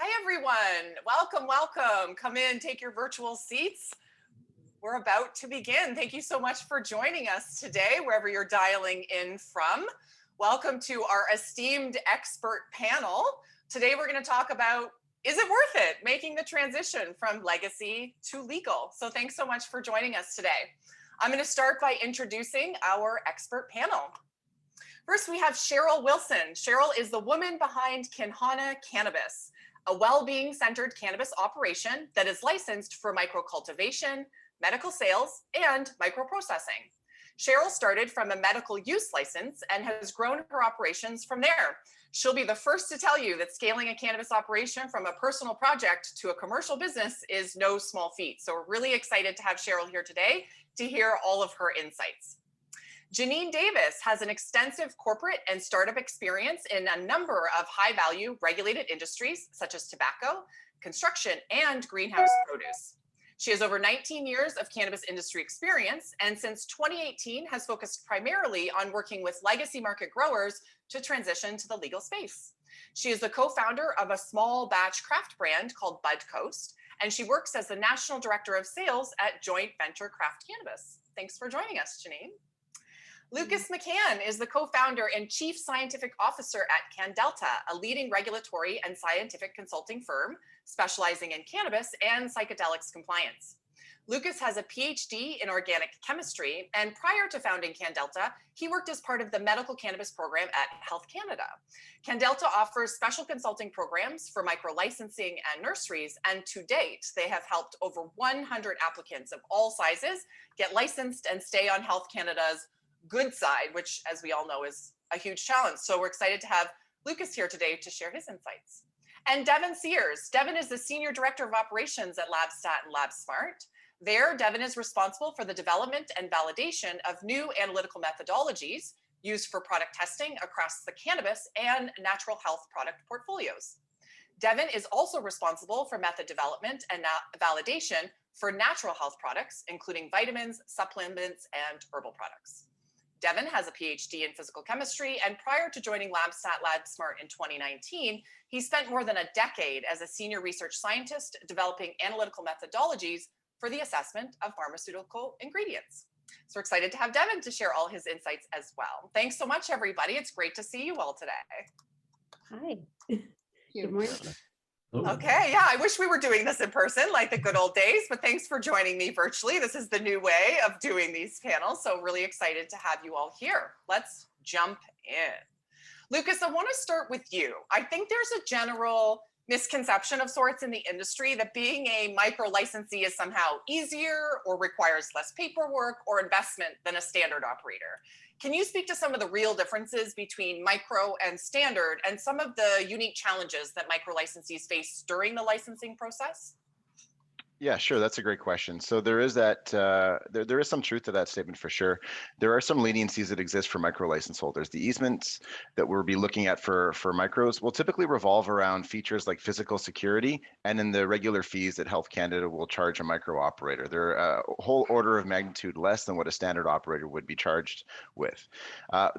Hi, everyone. Welcome, welcome. Come in, take your virtual seats. We're about to begin. Thank you so much for joining us today, wherever you're dialing in from. Welcome to our esteemed expert panel. Today, we're going to talk about, is it worth it, making the transition from legacy to legal? So thanks so much for joining us today. I'm going to start by introducing our expert panel. First, we have Cheryl Wilson. Cheryl is the woman behind Kinhana Cannabis, a well-being centered cannabis operation that is licensed for microcultivation, medical sales, and microprocessing. Cheryl started from a medical use license and has grown her operations from there. She'll be the first to tell you that scaling a cannabis operation from a personal project to a commercial business is no small feat. So we're really excited to have Cheryl here today to hear all of her insights. Janine Davis has an extensive corporate and startup experience in a number of high-value regulated industries, such as tobacco, construction, and greenhouse produce. She has over 19 years of cannabis industry experience, and since 2018 has focused primarily on working with legacy market growers to transition to the legal space. She is the co-founder of a small batch craft brand called Bud Coast, and she works as the National Director of Sales at Joint Venture Craft Cannabis. Thanks for joining us, Janine. Lucas McCann is the co-founder and chief scientific officer at Candelta, a leading regulatory and scientific consulting firm specializing in cannabis and psychedelics compliance. Lucas has a PhD in organic chemistry, and prior to founding Candelta, he worked as part of the medical cannabis program at Health Canada. Candelta offers special consulting programs for micro-licensing and nurseries, and to date, they have helped over 100 applicants of all sizes get licensed and stay on Health Canada's good side, which, as we all know, is a huge challenge. So we're excited to have Lucas here today to share his insights. And Devin Sears. Devin is the Senior Director of Operations at LabStat and LabSmart. There, Devin is responsible for the development and validation of new analytical methodologies used for product testing across the cannabis and natural health product portfolios. Devin is also responsible for method development and validation for natural health products, including vitamins, supplements, and herbal products. Devin has a PhD in physical chemistry, and prior to joining LabStat LabSmart in 2019, he spent more than a decade as a senior research scientist developing analytical methodologies for the assessment of pharmaceutical ingredients. So we're excited to have Devin to share all his insights as well. Thanks so much, everybody. It's great to see you all today. Hi. Good morning. Okay, yeah, I wish we were doing this in person like the good old days, but thanks for joining me virtually. This is the new way of doing these panels, so really excited to have you all here. Let's jump in. Lucas, I want to start with you. I think there's a general misconception of sorts in the industry that being a micro licensee is somehow easier or requires less paperwork or investment than a standard operator. Can you speak to some of the real differences between micro and standard and some of the unique challenges that micro licensees face during the licensing process? Yeah, sure. That's a great question. So there is that there is some truth to that statement for sure. There are some leniencies that exist for micro license holders. The easements that we'll be looking at for micros will typically revolve around features like physical security and in the regular fees that Health Canada will charge a micro operator. They're a whole order of magnitude less than what a standard operator would be charged with.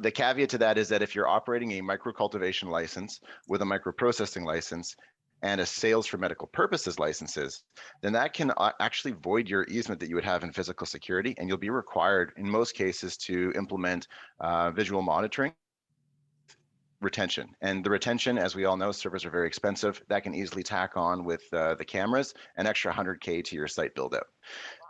The caveat to that is that if you're operating a micro cultivation license with a micro processing license, and a sales for medical purposes licenses, then that can actually void your easement that you would have in physical security, and you'll be required in most cases to implement visual monitoring retention. And the retention, as we all know, servers are very expensive. That can easily tack on with the cameras an extra 100K to your site build out.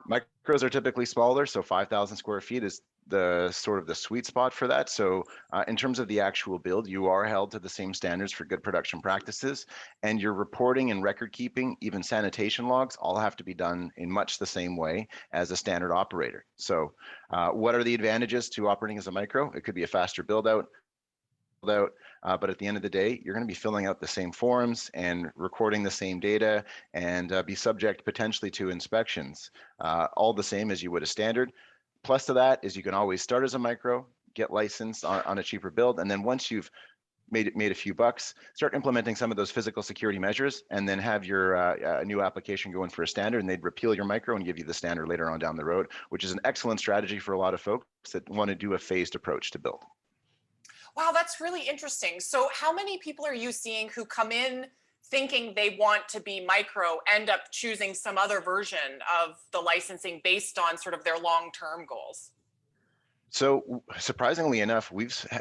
Micros are typically smaller, so 5,000 square feet is the sort of the sweet spot for that. So in terms of the actual build, you are held to the same standards for good production practices, and your reporting and record keeping, even sanitation logs, all have to be done in much the same way as a standard operator. So what are the advantages to operating as a micro? It could be a faster build out, but at the end of the day, you're going to be filling out the same forms and recording the same data and be subject potentially to inspections, all the same as you would a standard. Plus to that is you can always start as a micro, get licensed on a cheaper build, and then once you've made a few bucks, start implementing some of those physical security measures, and then have your new application go in for a standard, and they'd repeal your micro and give you the standard later on down the road, which is an excellent strategy for a lot of folks that want to do a phased approach to build. Wow, that's really interesting. So how many people are you seeing who come in thinking they want to be micro end up choosing some other version of the licensing based on sort of their long-term goals? So surprisingly enough,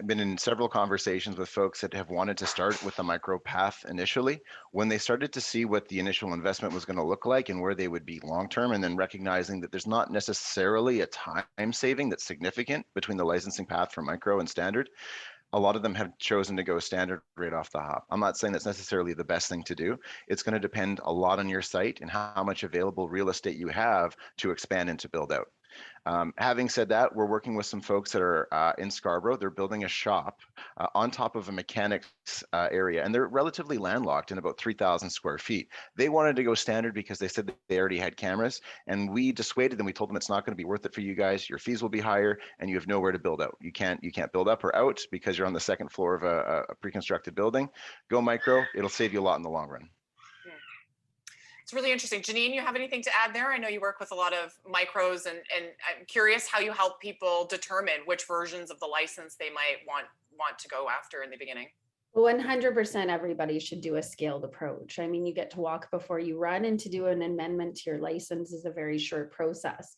been in several conversations with folks that have wanted to start with the micro path initially. When they started to see what the initial investment was going to look like and where they would be long term, and then recognizing that there's not necessarily a time saving that's significant between the licensing path for micro and standard, a lot of them have chosen to go standard right off the hop. I'm not saying that's necessarily the best thing to do. It's going to depend a lot on your site and how much available real estate you have to expand and to build out. Having said that, we're working with some folks that are in Scarborough. They're building a shop on top of a mechanics area, and they're relatively landlocked in about 3,000 square feet. They wanted to go standard because they said that they already had cameras, and we dissuaded them. We told them it's not going to be worth it for you guys. Your fees will be higher, and you have nowhere to build out. You can't build up or out because you're on the second floor of a pre-constructed building. Go micro. It'll save you a lot in the long run. It's really interesting. Janine, you have anything to add there? I know you work with a lot of micros, and I'm curious how you help people determine which versions of the license they might want to go after in the beginning. 100% everybody should do a scaled approach. I mean, you get to walk before you run, and to do an amendment to your license is a very short process.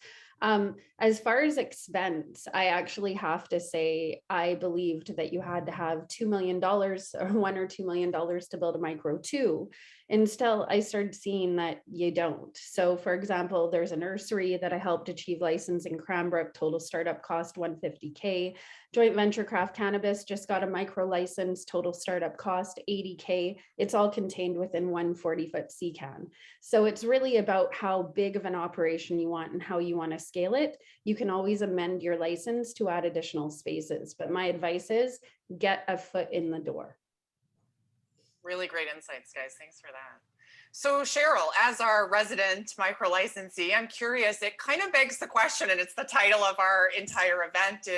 As far as expense, I actually have to say, I believed that you had to have $2 million or $1 or $2 million to build a micro two. And still, I started seeing that you don't. So for example, there's a nursery that I helped achieve license in Cranbrook, total startup cost $150K. Joint venture craft cannabis just got a micro license, total startup cost $80K. It's all contained within one 40-foot CCAN. So it's really about how big of an operation you want and how you want to scale it. You can always amend your license to add additional spaces, but my advice is get a foot in the door. Really great insights, guys. Thanks for that. So Cheryl, as our resident micro licensee, I'm curious, it kind of begs the question, and it's the title of our entire event,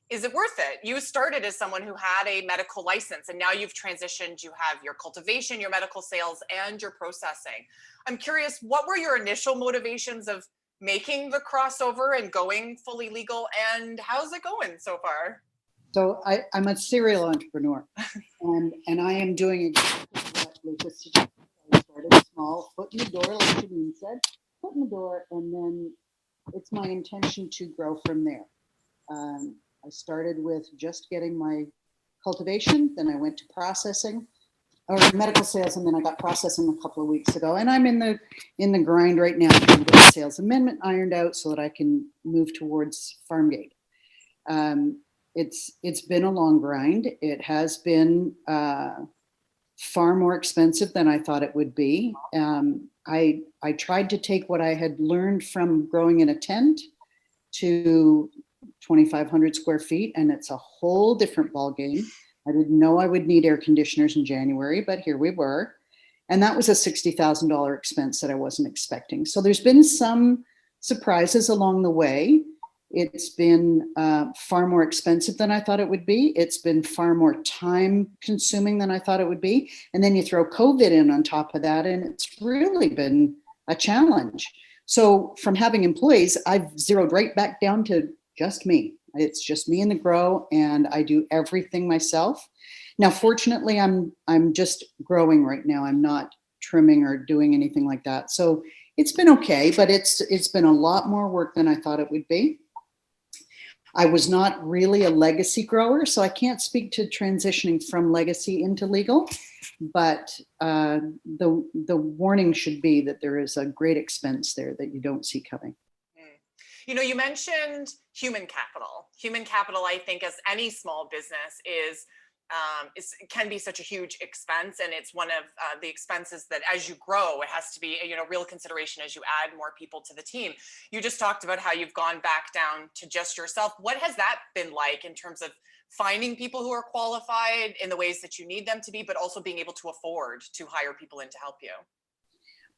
is it worth it? You started as someone who had a medical license, and now you've transitioned. You have your cultivation, your medical sales, and your processing. I'm curious, what were your initial motivations of making the crossover and going fully legal, and how's it going so far? So I'm a serial entrepreneur, and I am doing exactly what Lucas suggested. I started small, foot in the door, like Janine said, foot in the door, and then it's my intention to grow from there. I started with just getting my cultivation, then I went to processing, or medical sales, and then I got processing a couple of weeks ago. And I'm in the grind right now trying to get the sales amendment ironed out so that I can move towards farm gate. It's been a long grind. It has been far more expensive than I thought it would be. I tried to take what I had learned from growing in a tent to 2,500 square feet, and it's a whole different ballgame. I didn't know I would need air conditioners in January, but here we were. And that was a $60,000 expense that I wasn't expecting. So there's been some surprises along the way. It's been far more expensive than I thought it would be. It's been far more time consuming than I thought it would be. And then you throw COVID in on top of that, and it's really been a challenge. So from having employees, I've zeroed right back down to just me. It's just me in the grow, and I do everything myself. Now, fortunately, I'm just growing right now. I'm not trimming or doing anything like that. So it's been okay, but it's been a lot more work than I thought it would be. I was not really a legacy grower, so I can't speak to transitioning from legacy into legal, but the warning should be that there is a great expense there that you don't see coming. You know, you mentioned human capital. Human capital, I think, as any small business can be such a huge expense, and it's one of the expenses that, as you grow, it has to be real consideration as you add more people to the team. You just talked about how you've gone back down to just yourself. What has that been like in terms of finding people who are qualified in the ways that you need them to be, but also being able to afford to hire people in to help you?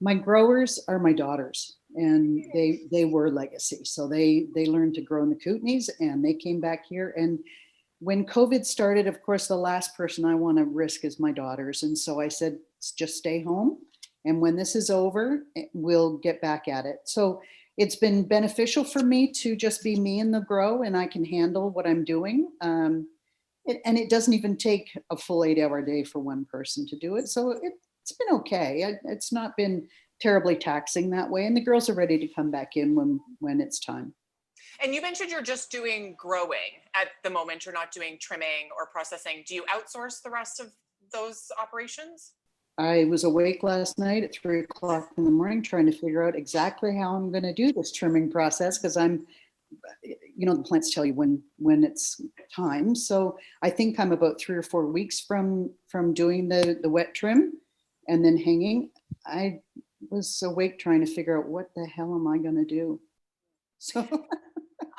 My growers are my daughters, and they were legacy. So they learned to grow in the Kootenays, and they came back here. And when COVID started, of course, the last person I want to risk is my daughters. And so I said, just stay home. And when this is over, we'll get back at it. So it's been beneficial for me to just be me in the grow, and I can handle what I'm doing. And it doesn't even take a full 8-hour day for one person to do it. So it's been okay. It's not been terribly taxing that way. And the girls are ready to come back in when it's time. And you mentioned you're just doing growing at the moment. You're not doing trimming or processing. Do you outsource the rest of those operations? I was awake last night at 3 o'clock in the morning trying to figure out exactly how I'm going to do this trimming process, because the plants tell you when it's time. So I think I'm about 3 or 4 weeks from doing the wet trim and then hanging. I was awake trying to figure out what the hell am I going to do. So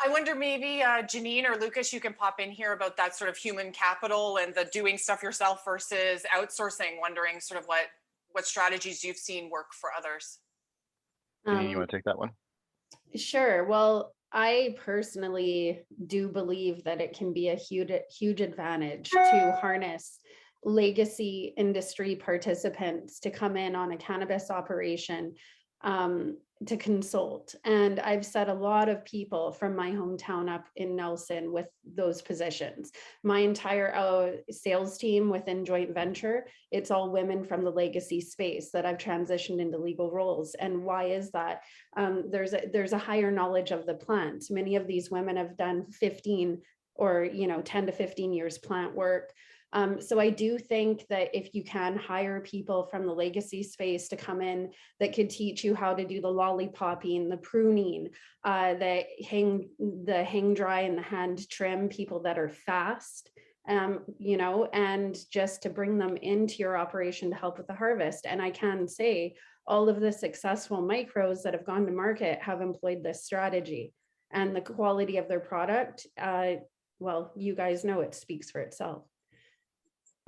I wonder maybe Janine or Lucas, you can pop in here about that sort of human capital and the doing stuff yourself versus outsourcing, wondering sort of what strategies you've seen work for others. Janine, you want to take that one? Sure. Well, I personally do believe that it can be a huge advantage to harness legacy industry participants to come in on a cannabis operation to consult. And I've set a lot of people from my hometown up in Nelson with those positions. My entire sales team within joint venture, it's all women from the legacy space that I've transitioned into legal roles. And why is that? There's a higher knowledge of the plant. Many of these women have done 15 or 10 to 15 years plant work. So I do think that if you can hire people from the legacy space to come in that could teach you how to do the lollipopping, the pruning, the hang dry and the hand trim, people that are fast, and just to bring them into your operation to help with the harvest. And I can say all of the successful micros that have gone to market have employed this strategy, and the quality of their product, well, you guys know it speaks for itself.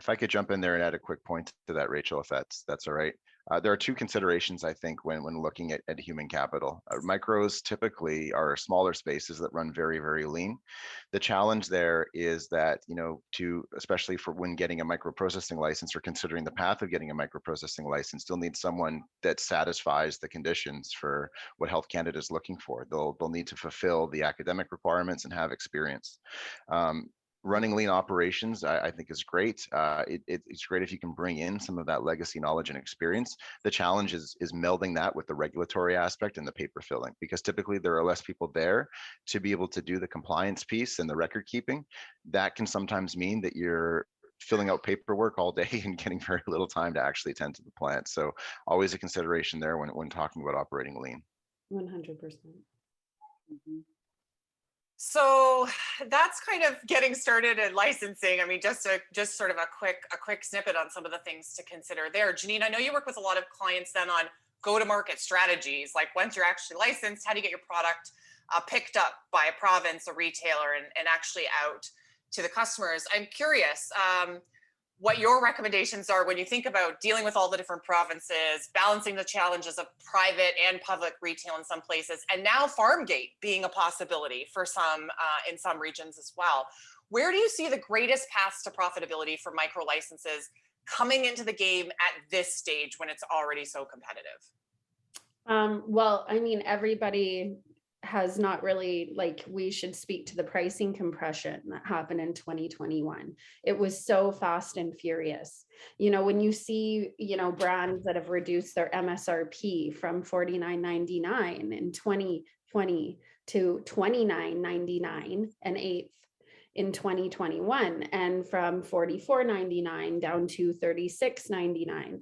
If I could jump in there and add a quick point to that, Rachel, if that's all right. There are two considerations, I think, when looking at human capital. Micros typically are smaller spaces that run very, very lean. The challenge there is that, especially for when getting a microprocessing license or considering the path of getting a microprocessing license, still need someone that satisfies the conditions for what Health Canada is looking for. They'll need to fulfill the academic requirements and have experience. Running lean operations, I think, is great. It's great if you can bring in some of that legacy knowledge and experience. The challenge is melding that with the regulatory aspect and the paper filling, because typically there are less people there to be able to do the compliance piece and the record keeping. That can sometimes mean that you're filling out paperwork all day and getting very little time to actually attend to the plant. So always a consideration there when talking about operating lean. 100%. mm-hmm. So that's kind of getting started in licensing. I mean, just sort of a quick snippet on some of the things to consider there. Janine, I know you work with a lot of clients then on go-to-market strategies, like once you're actually licensed, how do you get your product picked up by a province, a retailer, and actually out to the customers? I'm curious what your recommendations are when you think about dealing with all the different provinces, balancing the challenges of private and public retail in some places, and now farm gate being a possibility for some in some regions as well. Where do you see the greatest paths to profitability for micro licenses coming into the game at this stage when it's already so competitive? Well, I mean, everybody has not really, we should speak to the pricing compression that happened in 2021. It was so fast and furious. When you see, brands that have reduced their MSRP from $49.99 in 2020 to $29.99 an eighth in 2021, and from $44.99 down to $36.99,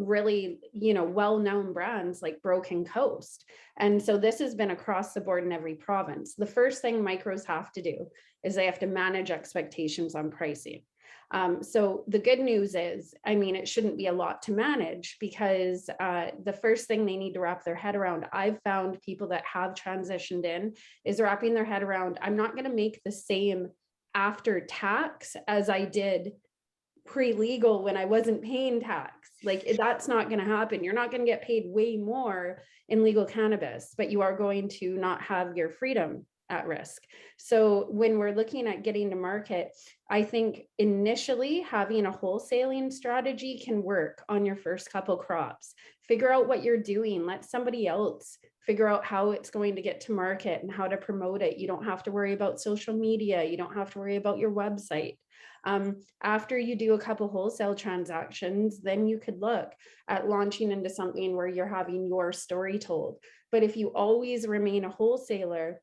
really, well-known brands like Broken Coast. And so this has been across the board in every province. The first thing micros have to do is they have to manage expectations on pricing. So the good news is, it shouldn't be a lot to manage, because the first thing they need to wrap their head around, I've found people that have transitioned in, is wrapping their head around, I'm not going to make the same after tax as I did pre-legal when I wasn't paying tax. That's not going to happen. You're not going to get paid way more in legal cannabis, but you are going to not have your freedom at risk. So when we're looking at getting to market, I think initially having a wholesaling strategy can work on your first couple crops. Figure out what you're doing. Let somebody else figure out how it's going to get to market and how to promote it. You don't have to worry about social media. You don't have to worry about your website. After you do a couple wholesale transactions, then you could look at launching into something where you're having your story told. But if you always remain a wholesaler,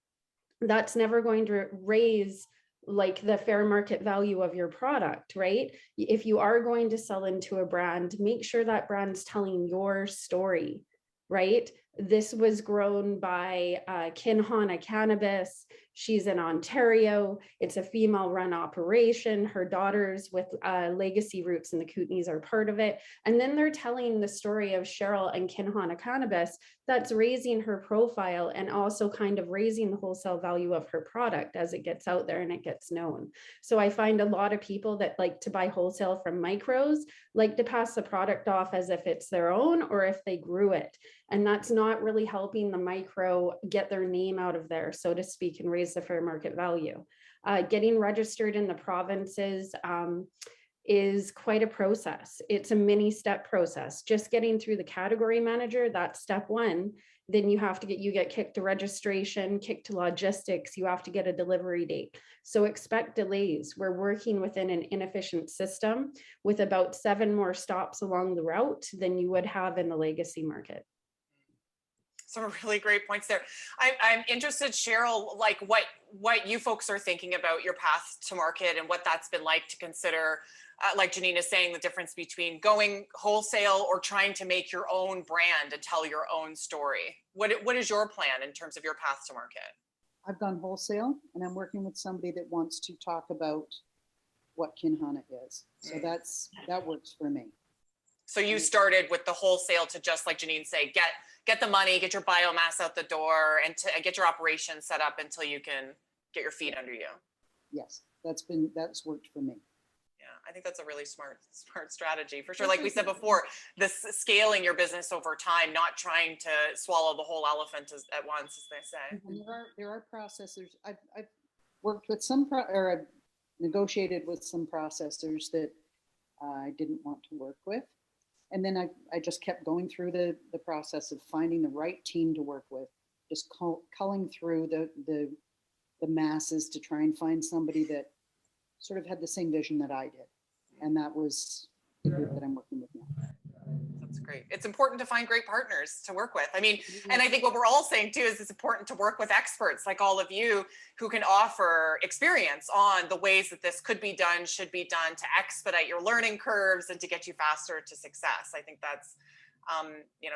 that's never going to raise like the fair market value of your product, right? If you are going to sell into a brand, make sure that brand's telling your story, right? This was grown by Kinhana Cannabis. She's in Ontario. It's a female-run operation. Her daughters with legacy roots in the Kootenays are part of it. And then they're telling the story of Cheryl and Kinhana Cannabis that's raising her profile and also kind of raising the wholesale value of her product as it gets out there and it gets known. So I find a lot of people that like to buy wholesale from micros like to pass the product off as if it's their own or if they grew it. And that's not really helping the micro get their name out of there, so to speak, and raise the fair market value. Getting registered in the provinces is quite a process. It's a mini step process. Just getting through the category manager, that's step one. Then you have to get kicked to registration, kicked to logistics. You have to get a delivery date. So expect delays. We're working within an inefficient system with about 7 more stops along the route than you would have in the legacy market. Some really great points there. I'm interested, Cheryl, like what you folks are thinking about your path to market and what that's been like to consider, like Janine is saying, the difference between going wholesale or trying to make your own brand and tell your own story. What is your plan in terms of your path to market? I've gone wholesale and I'm working with somebody that wants to talk about what Kinhana is. So that works for me. So you started with the wholesale to, just like Janine say, get the money, get your biomass out the door, and to get your operation set up until you can get your feet under you. Yes, that's worked for me. Yeah, I think that's a really smart strategy for sure. Like we said before, this scaling your business over time, not trying to swallow the whole elephant at once, as they say. And there are processors. I've worked with I've negotiated with some processors that I didn't want to work with. And then I just kept going through the process of finding the right team to work with, just culling through the masses to try and find somebody that sort of had the same vision that I did. And that was the group that I'm working with now. That's great. It's important to find great partners to work with. I mean, and I think what we're all saying too is it's important to work with experts like all of you who can offer experience on the ways that this could be done, should be done to expedite your learning curves and to get you faster to success. I think that's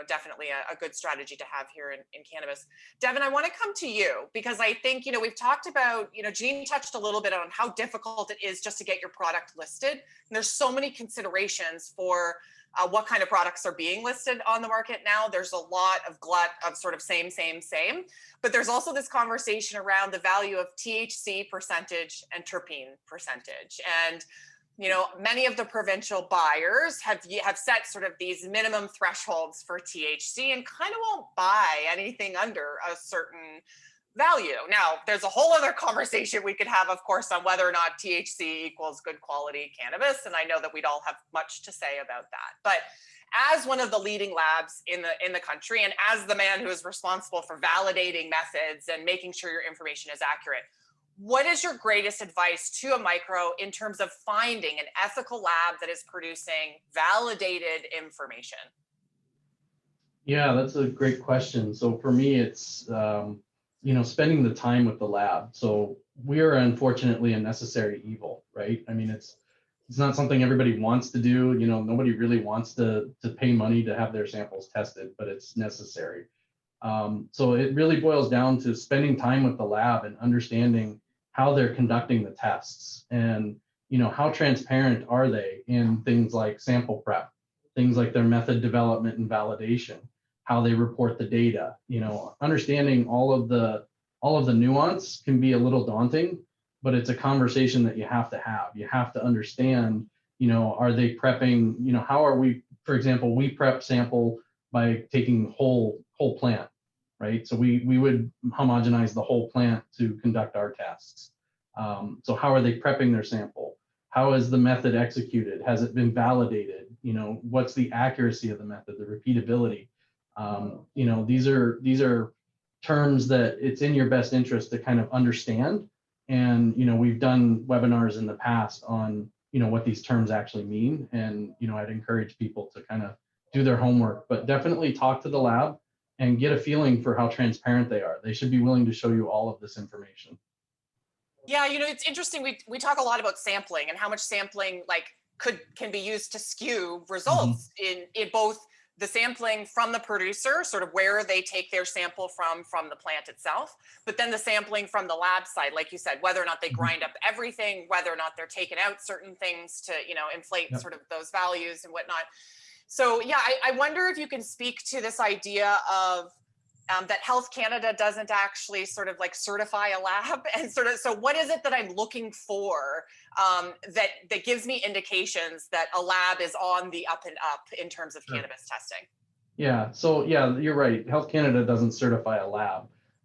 definitely a good strategy to have here in cannabis. Devin, I want to come to you because I think, we've talked about, Janine touched a little bit on how difficult it is just to get your product listed. And there's so many considerations for what kind of products are being listed on the market now. There's a lot of glut of sort of same, but there's also this conversation around the value of THC percentage and terpene percentage. And many of the provincial buyers have set sort of these minimum thresholds for THC and kind of won't buy anything under a certain value. Now, there's a whole other conversation we could have, of course, on whether or not THC equals good quality cannabis. And I know that we'd all have much to say about that. But as one of the leading labs in the country, and as the man who is responsible for validating methods and making sure your information is accurate, what is your greatest advice to a micro in terms of finding an ethical lab that is producing validated information? Yeah, that's a great question. So for me, it's, spending the time with the lab. So we are unfortunately a necessary evil, right? I mean, it's not something everybody wants to do. Nobody really wants to pay money to have their samples tested, but it's necessary. So it really boils down to spending time with the lab and understanding how they're conducting the tests and, how transparent are they in things like sample prep, things like their method development and validation, how they report the data. Understanding all of the nuance can be a little daunting, but it's a conversation that you have to have. You have to understand, are they prepping, how are we, for example, we prep sample by taking whole plant, right? So we would homogenize the whole plant to conduct our tests. So how are they prepping their sample? How is the method executed? Has it been validated? What's the accuracy of the method, the repeatability? These are terms that it's in your best interest to kind of understand. And, we've done webinars in the past on, what these terms actually mean. And, I'd encourage people to kind of do their homework, but definitely talk to the lab and get a feeling for how transparent they are. They should be willing to show you all of this information. Yeah, it's interesting. We talk a lot about sampling and how much sampling can be used to skew results in both the sampling from the producer, sort of where they take their sample from the plant itself, but then the sampling from the lab side, like you said, whether or not they grind up everything, whether or not they're taking out certain things to, inflate sort of those values and whatnot. So yeah, I wonder if you can speak to this idea of that Health Canada doesn't actually sort of certify a lab, and so what is it that I'm looking for that gives me indications that a lab is on the up and up in terms of cannabis testing? Yeah, so yeah, you're right. Health Canada doesn't certify a lab,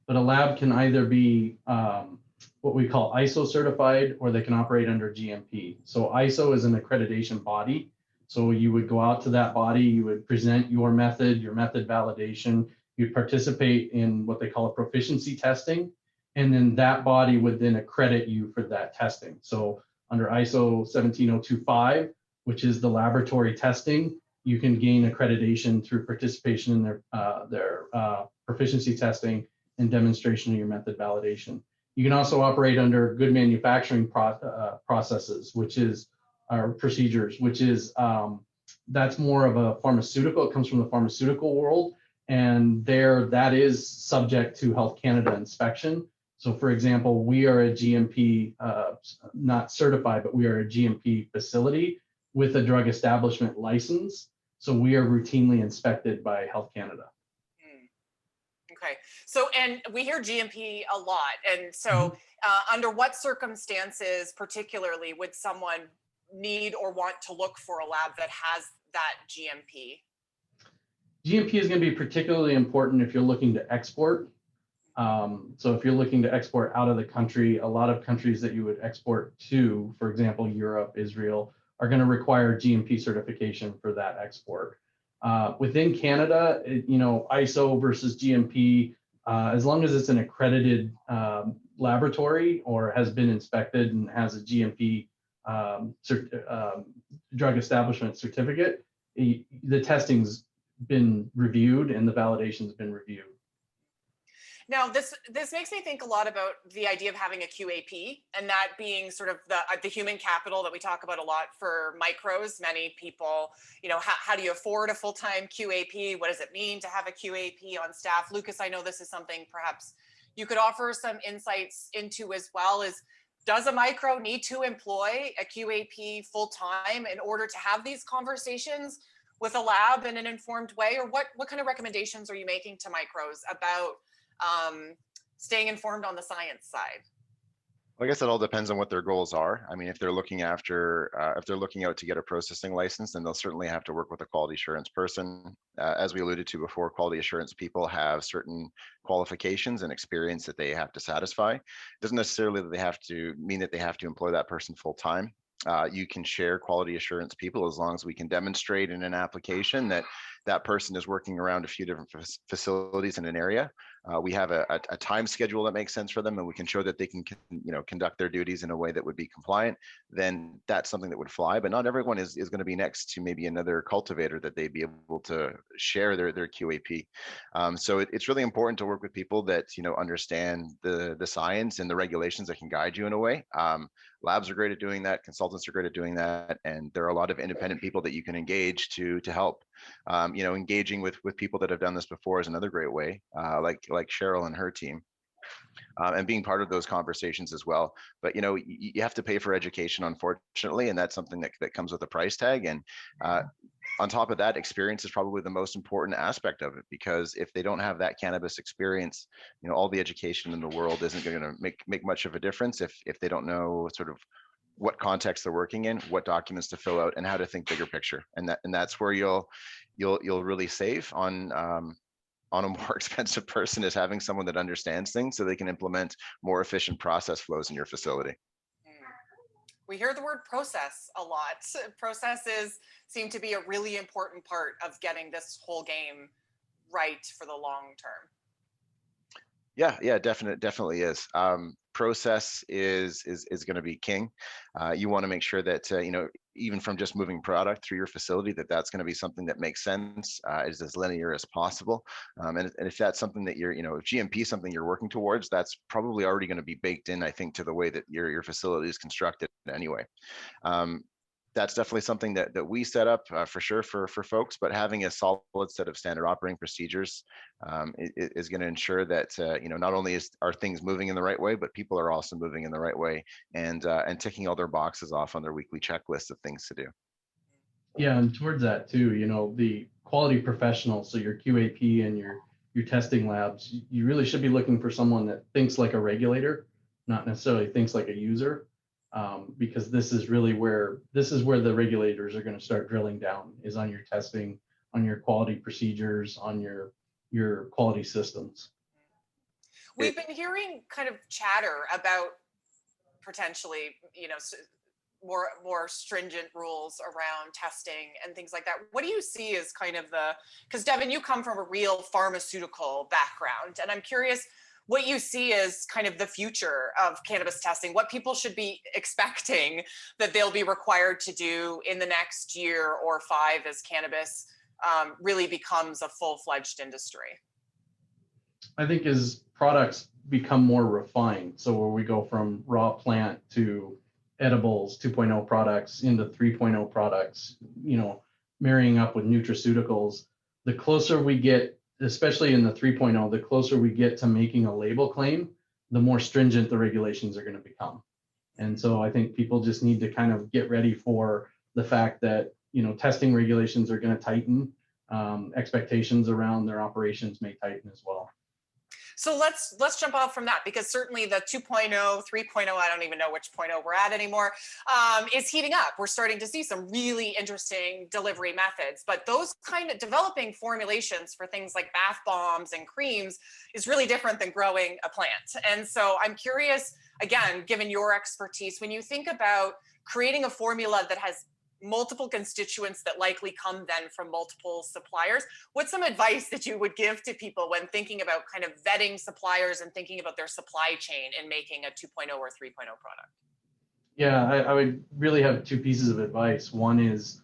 but a lab can either be what we call ISO certified, or they can operate under GMP. So ISO is an accreditation body. So you would go out to that body, you would present your method validation, you'd participate in what they call a proficiency testing, and then that body would then accredit you for that testing. So under ISO 17025, which is the laboratory testing, you can gain accreditation through participation in their proficiency testing and demonstration of your method validation. You can also operate under good manufacturing processes, which is our procedures, which is that's more of a pharmaceutical. It comes from the pharmaceutical world, and that is subject to Health Canada inspection. So, for example, we are a GMP, not certified, but we are a GMP facility with a drug establishment license. So we are routinely inspected by Health Canada. Okay. So, and we hear GMP a lot. And so under what circumstances particularly would someone need or want to look for a lab that has that GMP? GMP is going to be particularly important if you're looking to export. So if you're looking to export out of the country, a lot of countries that you would export to, for example, Europe, Israel, are going to require GMP certification for that export. Within Canada, ISO versus GMP, as long as it's an accredited laboratory or has been inspected and has a GMP drug establishment certificate, the testing's been reviewed and the validation's been reviewed. Now, this makes me think a lot about the idea of having a QAP, and that being sort of the human capital that we talk about a lot for micros. Many people, how do you afford a full-time QAP? What does it mean to have a QAP on staff? Lucas, I know this is something perhaps you could offer some insights into as well. Does a micro need to employ a QAP full-time in order to have these conversations with a lab in an informed way? Or what kind of recommendations are you making to micros about staying informed on the science side? Well, I guess it all depends on what their goals are. I mean, if they're looking out to get a processing license, then they'll certainly have to work with a quality assurance person. As we alluded to before, quality assurance people have certain qualifications and experience that they have to satisfy. It doesn't necessarily mean that they have to employ that person full time. You can share quality assurance people as long as we can demonstrate in an application that that person is working around a few different facilities in an area. We have a time schedule that makes sense for them, and we can show that they can conduct their duties in a way that would be compliant. Then that's something that would fly. But not everyone is going to be next to maybe another cultivator that they'd be able to share their QAP. So it's really important to work with people that understand the science and the regulations that can guide you in a way. Labs are great at doing that. Consultants are great at doing that, and there are a lot of independent people that you can engage to help. Engaging with people that have done this before is another great way, like Cheryl and her team, and being part of those conversations as well. But you have to pay for education, unfortunately, and that's something that comes with a price tag. And on top of that, experience is probably the most important aspect of it, because if they don't have that cannabis experience, all the education in the world isn't going to make much of a difference if they don't know sort of what context they're working in, what documents to fill out, and how to think bigger picture. And that's where you'll really save on a more expensive person, is having someone that understands things so they can implement more efficient process flows in your facility. We hear the word process a lot. Processes seem to be a really important part of getting this whole game right for the long term. Yeah, definitely is. process is going to be king. You want to make sure that even from just moving product through your facility, that's going to be something that makes sense, is as linear as possible. And if that's something that you're, if GMP is something you're working towards, that's probably already going to be baked in, I think, to the way that your facility is constructed anyway. That's definitely something that we set up for sure for folks, but having a solid set of standard operating procedures is going to ensure that not only are things moving in the right way, but people are also moving in the right way and ticking all their boxes off on their weekly checklist of things to do. Yeah, and towards that too, the quality professionals, so your QAP and your testing labs, you really should be looking for someone that thinks like a regulator, not necessarily thinks like a user. Because this is where the regulators are going to start drilling down, is on your testing, on your quality procedures, on your quality systems. We've been hearing kind of chatter about potentially, more stringent rules around testing and things like that. What do you see as kind of because Devin, you come from a real pharmaceutical background, and I'm curious what you see as kind of the future of cannabis testing, what people should be expecting that they'll be required to do in the next year or 5 as cannabis really becomes a full-fledged industry. I think as products become more refined, so where we go from raw plant to edibles 2.0 products into 3.0 products, marrying up with nutraceuticals, the closer we get, especially in the 3.0, the closer we get to making a label claim, the more stringent the regulations are going to become. And so I think people just need to kind of get ready for the fact that, testing regulations are going to tighten. Expectations around their operations may tighten as well. So let's jump off from that, because certainly the 2.0, 3.0, I don't even know which 0.0 we're at anymore, is heating up. We're starting to see some really interesting delivery methods, but those kind of developing formulations for things like bath bombs and creams is really different than growing a plant. And so I'm curious, again, given your expertise, when you think about creating a formula that has multiple constituents that likely come then from multiple suppliers, what's some advice that you would give to people when thinking about kind of vetting suppliers and thinking about their supply chain in making a 2.0 or 3.0 product? Yeah, I would really have 2 pieces of advice. One is,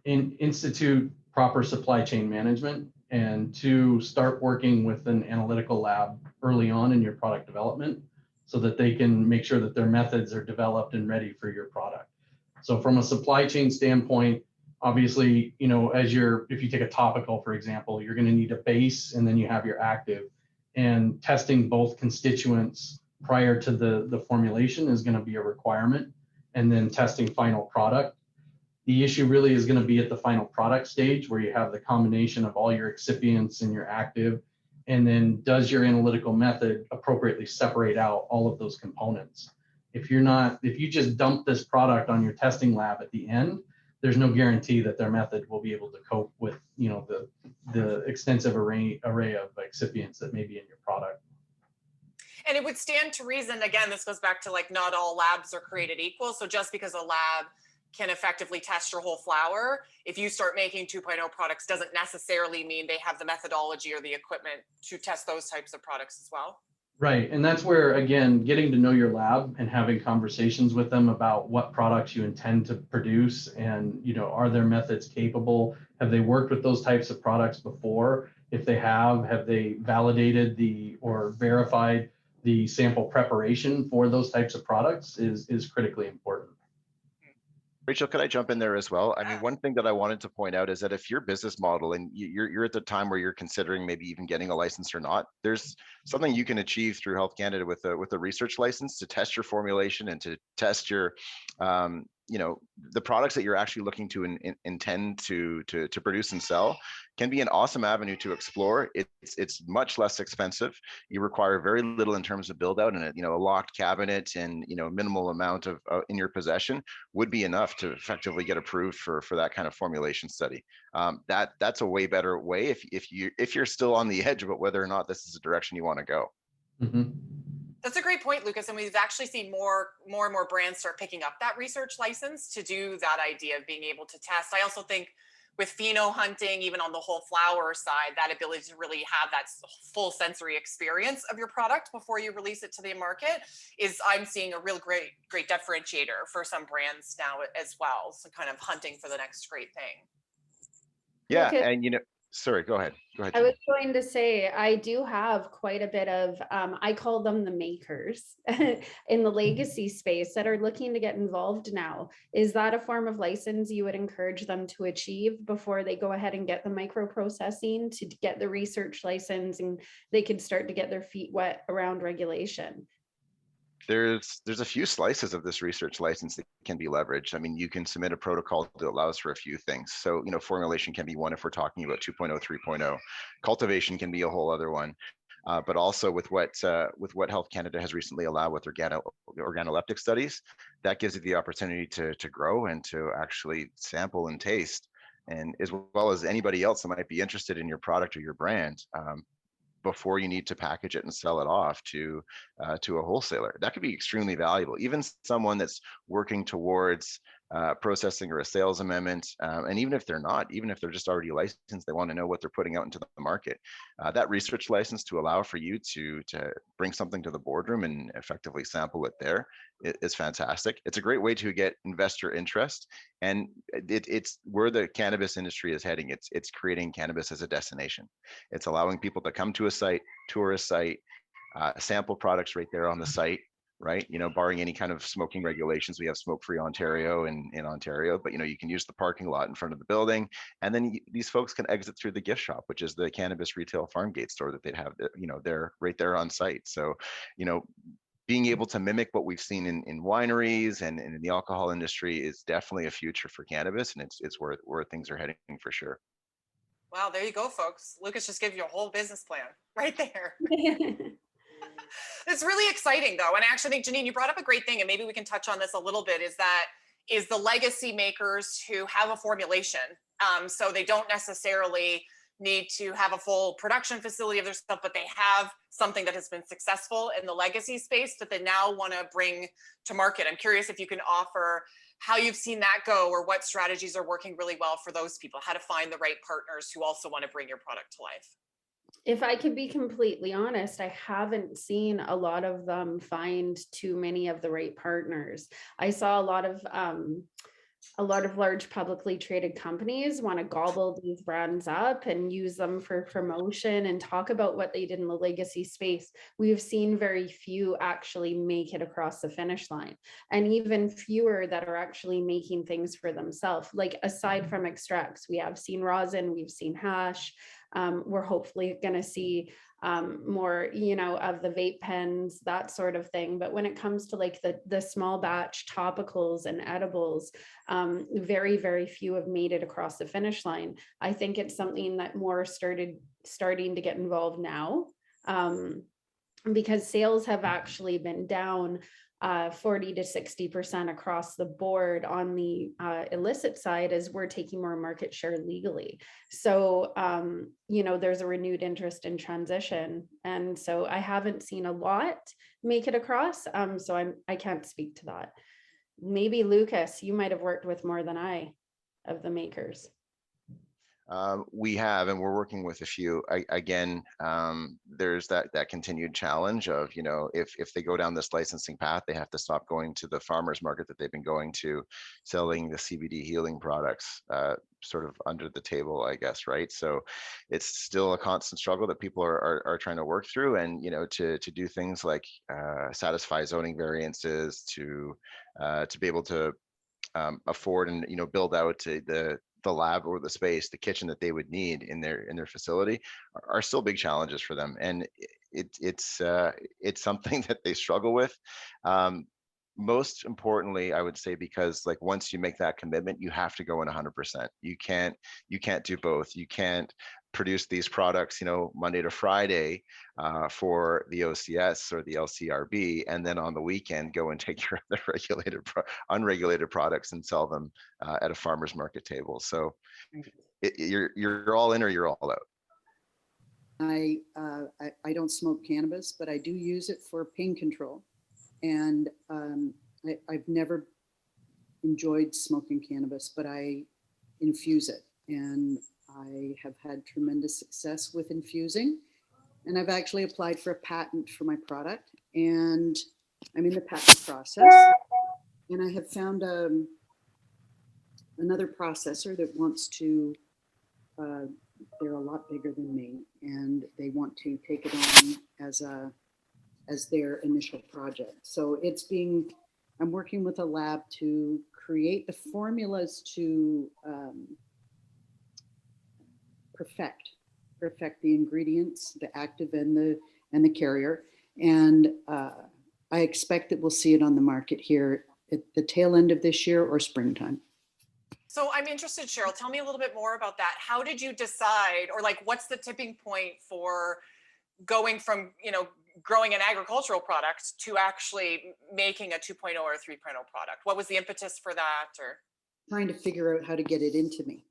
institute proper supply chain management, and 2, start working with an analytical lab early on in your product development so that they can make sure that their methods are developed and ready for your product. So from a supply chain standpoint, obviously, if you take a topical, for example, you're going to need a base and then you have your active, and testing both constituents prior to the formulation is going to be a requirement, and then testing final product. The issue really is going to be at the final product stage, where you have the combination of all your excipients and your active, and then does your analytical method appropriately separate out all of those components? If you just dump this product on your testing lab at the end, there's no guarantee that their method will be able to cope with, the extensive array of excipients that may be in your product. And it would stand to reason, again, this goes back to like not all labs are created equal. So just because a lab can effectively test your whole flower, if you start making 2.0 products, doesn't necessarily mean they have the methodology or the equipment to test those types of products as well. Right. And that's where, again, getting to know your lab and having conversations with them about what products you intend to produce, and, are their methods capable? Have they worked with those types of products before? If they have they validated or verified the sample preparation for those types of products is critically important. Rachel, could I jump in there as well? I mean, one thing that I wanted to point out is that if your business model and you're at the time where you're considering maybe even getting a license or not, there's something you can achieve through Health Canada with a research license to test your formulation and to test your, the products that you're actually looking to intend to produce and sell can be an awesome avenue to explore. It's much less expensive. You require very little in terms of build out, and a locked cabinet and minimal amount of in your possession would be enough to effectively get approved for that kind of formulation study. That's a way better way if you're still on the edge about whether or not this is a direction you want to go. Mm-hmm. That's a great point, Lucas. And we've actually seen more and more brands start picking up that research license to do that idea of being able to test. I also think with pheno hunting, even on the whole flower side, that ability to really have that full sensory experience of your product before you release it to the market is, I'm seeing a real great differentiator for some brands now as well. So kind of hunting for the next great thing. Yeah, Lucas, and sorry, go ahead. I was going to say, I do have quite a bit of, I call them the makers in the legacy space that are looking to get involved now. Is that a form of license you would encourage them to achieve before they go ahead and get the microprocessing, to get the research license, and they can start to get their feet wet around regulation? There's a few slices of this research license that can be leveraged. I mean, you can submit a protocol that allows for a few things. So, formulation can be one if we're talking about 2.0, 3.0. Cultivation can be a whole other one. But also with what Health Canada has recently allowed with organoleptic studies, that gives you the opportunity to grow and to actually sample and taste, and as well as anybody else that might be interested in your product or your brand. Before you need to package it and sell it off to a wholesaler. That could be extremely valuable. Even someone that's working towards processing or a sales amendment, and even if they're not, even if they're just already licensed, they want to know what they're putting out into the market. That research license to allow for you to bring something to the boardroom and effectively sample it there is fantastic. It's a great way to get investor interest, and it's where the cannabis industry is heading. It's creating cannabis as a destination. It's allowing people to come to a site, tour a site, sample products right there on the site, right? Barring any kind of smoking regulations. We have Smoke-Free Ontario in Ontario, but you can use the parking lot in front of the building, and then these folks can exit through the gift shop, which is the cannabis retail farm gate store that they'd have, they're right there on site. So, being able to mimic what we've seen in wineries and in the alcohol industry is definitely a future for cannabis, and it's where things are heading for sure. Wow, there you go, folks. Lucas just gave you a whole business plan right there. It's really exciting though. And I actually think, Janine, you brought up a great thing, and maybe we can touch on this a little bit, is the legacy makers who have a formulation. So they don't necessarily need to have a full production facility of their stuff, but they have something that has been successful in the legacy space that they now want to bring to market. I'm curious if you can offer how you've seen that go, or what strategies are working really well for those people, how to find the right partners who also want to bring your product to life. If I could be completely honest, I haven't seen a lot of them find too many of the right partners. I saw a lot of large publicly traded companies want to gobble these brands up and use them for promotion and talk about what they did in the legacy space. We've seen very few actually make it across the finish line, and even fewer that are actually making things for themselves. Like, aside from extracts, we have seen rosin, we've seen hash. We're hopefully going to see more, of the vape pens, that sort of thing. But when it comes to like the small batch topicals and edibles, very, very few have made it across the finish line. I think it's something that more starting to get involved now, because sales have actually been down 40 to 60% across the board on the illicit side, as we're taking more market share legally. So, there's a renewed interest in transition. And so I haven't seen a lot make it across. So I can't speak to that. Maybe Lucas, you might have worked with more than I of the makers. We have, and we're working with a few. There's that continued challenge of, if they go down this licensing path, they have to stop going to the farmers market that they've been going to, selling the CBD healing products, sort of under the table, I guess, right? So it's still a constant struggle that people are trying to work through, and to do things like satisfy zoning variances, to be able to afford and build out the lab or the space, the kitchen that they would need in their facility are still big challenges for them, and it's something that they struggle with. Most importantly, I would say, because like once you make that commitment, you have to go in 100%. You can't do both. You can't produce these products, Monday to Friday for the OCS or the LCRB, and then on the weekend go and take your other unregulated products and sell them at a farmer's market table. So you're all in or you're all out. I don't smoke cannabis, but I do use it for pain control. And I've never enjoyed smoking cannabis, but I infuse it. and I have had tremendous success with infusing. And I've actually applied for a patent for my product, and I'm in the patent process. And I have found another processor that wants to, they're a lot bigger than me, and they want to take it on as their initial project. So I'm working with a lab to create the formulas to perfect the ingredients, the active and the carrier. And I expect that we'll see it on the market here at the tail end of this year or springtime. So I'm interested, Cheryl, tell me a little bit more about that. How did you decide, or like, what's the tipping point for going from, growing an agricultural product to actually making a 2.0 or 3.0 product? What was the impetus for that? Or trying to figure out how to get it into me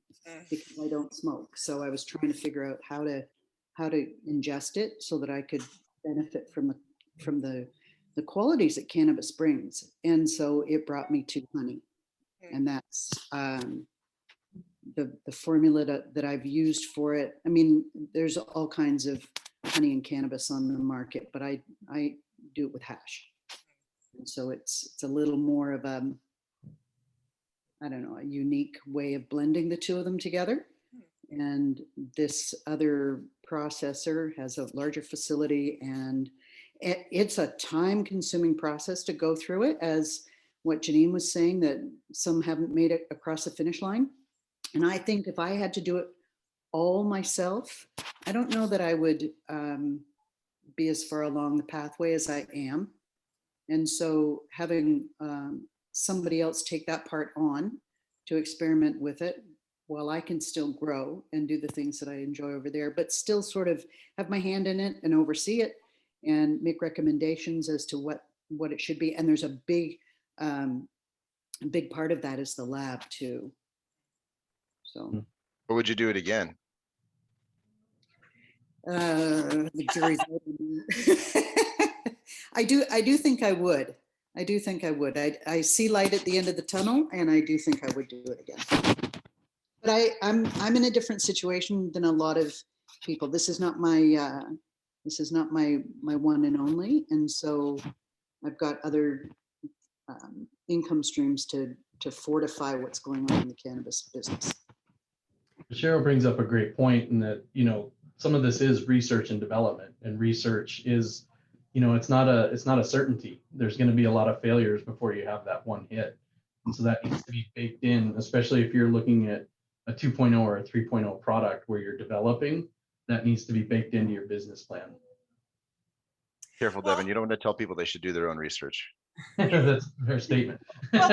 because I don't smoke. So I was trying to figure out how to ingest it so that I could benefit from the qualities that cannabis brings. And so it brought me to honey. And that's the formula that I've used for it. I mean, there's all kinds of honey and cannabis on the market, but I do it with hash. And so it's a little more of a unique way of blending the two of them together. And this other processor has a larger facility, and it's a time-consuming process to go through it, as what Janine was saying, that some haven't made it across the finish line. And I think if I had to do it all myself, I don't know that I would be as far along the pathway as I am. And so having somebody else take that part on to experiment with it while I can still grow and do the things that I enjoy over there, but still sort of have my hand in it and oversee it and make recommendations as to what it should be. And there's a big part of that is the lab too. So. Or would you do it again? The jury's out on that. I do think I would. I see light at the end of the tunnel, and I do think I would do it again. But I'm in a different situation than a lot of people. This is not my one and only, and so I've got other income streams to fortify what's going on in the cannabis business. Cheryl brings up a great point in that, some of this is research and development, and research is, it's not a certainty. There's going to be a lot of failures before you have that one hit. And so that needs to be baked in, especially if you're looking at a 2.0 or a 3.0 product where you're developing, that needs to be baked into your business plan. Careful, Devin. You don't want to tell people they should do their own research. That's a fair statement. Well,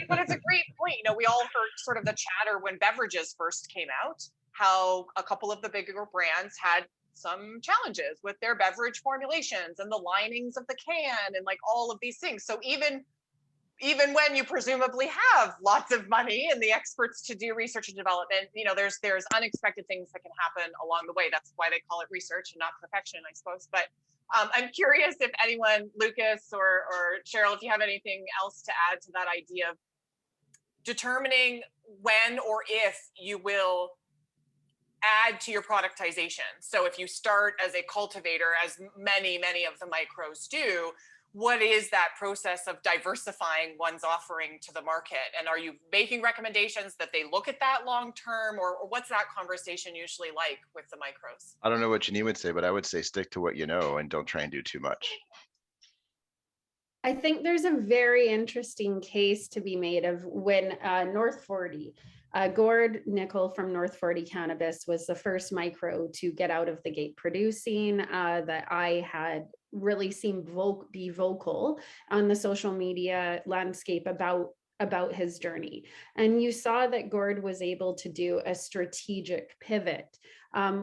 but it's a great point. We all heard sort of the chatter when beverages first came out, how a couple of the bigger brands had some challenges with their beverage formulations and the linings of the can and like all of these things. So even when you presumably have lots of money and the experts to do research and development, there's unexpected things that can happen along the way. That's why they call it research and not perfection, I suppose. But I'm curious if anyone, Lucas or Cheryl, if you have anything else to add to that idea of determining when or if you will add to your productization. So if you start as a cultivator, as many of the micros do, what is that process of diversifying one's offering to the market? And are you making recommendations that they look at that long term, or what's that conversation usually like with the micros? I don't know what Janine would say, but I would say stick to what you know and don't try and do too much. I think there's a very interesting case to be made of when North 40, Gord Nickel from North 40 Cannabis was the first micro to get out of the gate producing, that I had really seen be vocal on the social media landscape about his journey. And you saw that Gord was able to do a strategic pivot